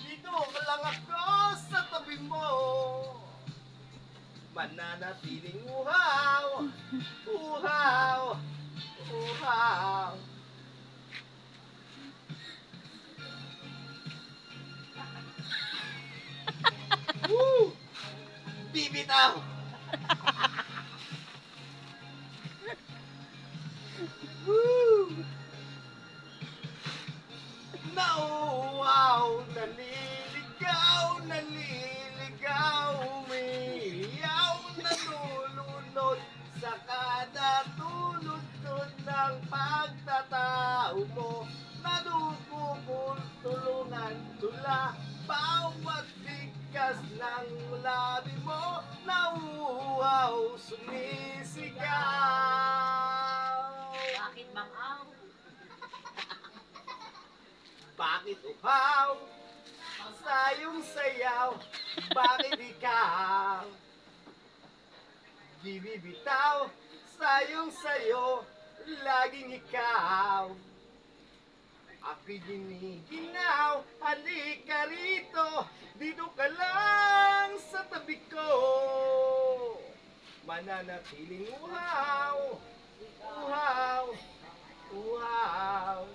Dito lang ako sa tabi mo. Mananatiling uhaw, uhaw, uhaw. Woo! Bibitaw! Woo! Nauuhaw, naliligaw, naliligaw, umiiyaw, nalulunod sa kada tulog-tod ng pagtatao mo. Nadukukul, tulungan, tula, bawat bigkas ng labi mo. Nauuhaw, sumisigaw. Bakit bang aw? Bakit uhaw sa iyong sayaw? Bakit ikaw di bibitaw sa iyong sayo? Laging ikaw ako'y giniginaw. Halika rito, dito ka lang sa tabi ko. Mananatiling uhaw, uhaw, uhaw.